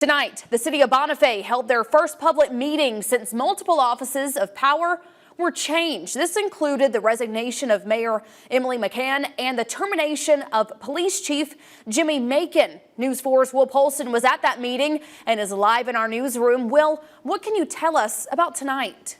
Tonight, the city of Bonifay held their first public meeting since multiple offices of power were changed. This included the resignation of Mayor Emily McCann and the termination of Police Chief Jimmy Macon. News 4's Will Polston was at that meeting and is live in our newsroom. Will, what can you tell us about tonight?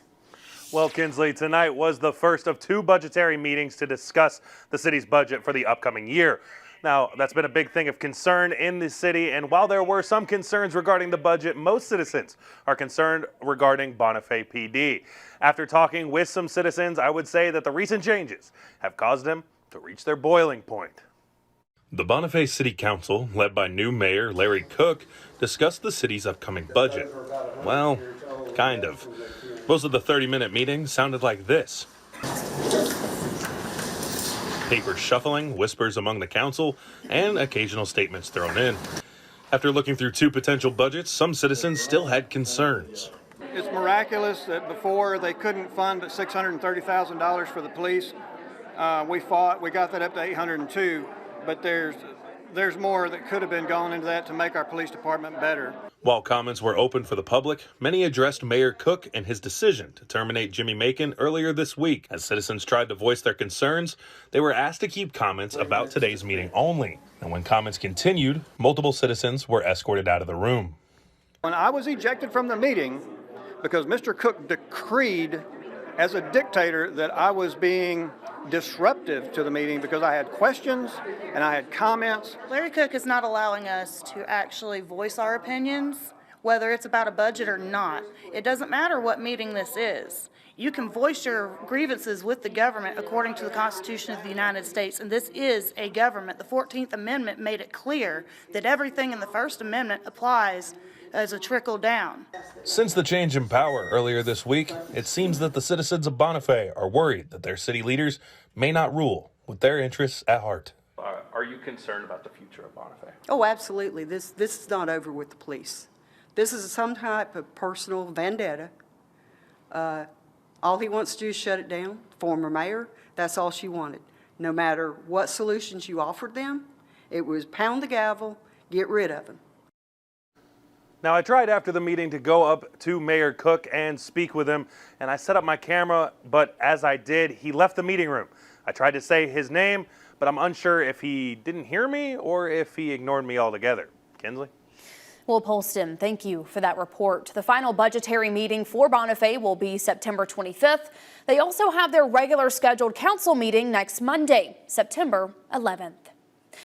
Well, Kinsley, tonight was the first of two budgetary meetings to discuss the city's budget for the upcoming year. Now, that's been a big thing of concern in the city, and while there were some concerns regarding the budget, most citizens are concerned regarding Bonifay PD. After talking with some citizens, I would say that the recent changes have caused them to reach their boiling point. The Bonifay City Council, led by new Mayor Larry Cook, discussed the city's upcoming budget. Well, kind of. Most of the 30-minute meeting sounded like this. Paper shuffling, whispers among the council, and occasional statements thrown in. After looking through two potential budgets, some citizens still had concerns. It's miraculous that before they couldn't fund $630,000 for the police. We got that up to $802, but there's more that could have been gone into that to make our police department better. While comments were open for the public, many addressed Mayor Cook and his decision to terminate Jimmy Macon earlier this week. As citizens tried to voice their concerns, they were asked to keep comments about today's meeting only. And when comments continued, multiple citizens were escorted out of the room. When I was ejected from the meeting because Mr. Cook decreed as a dictator that I was being disruptive to the meeting because I had questions and I had comments. Larry Cook is not allowing us to actually voice our opinions, whether it's about a budget or not. It doesn't matter what meeting this is. You can voice your grievances with the government according to the Constitution of the United States, and this is a government. The 14th Amendment made it clear that everything in the First Amendment applies as a trickle down. Since the change in power earlier this week, it seems that the citizens of Bonifay are worried that their city leaders may not rule with their interests at heart. Are you concerned about the future of Bonifay? Oh, absolutely. This is not over with the police. This is some type of personal vendetta. All he wants to do is shut it down. Former mayor, that's all she wanted. No matter what solutions you offered them, it was pound the gavel, get rid of him. Now, I tried after the meeting to go up to Mayor Cook and speak with him, and I set up my camera, but as I did, he left the meeting room. I tried to say his name, but I'm unsure if he didn't hear me or if he ignored me altogether. Kinsley? Will Polston, thank you for that report. The final budgetary meeting for Bonifay will be September 25th. They also have their regular scheduled council meeting next Monday, September 11th.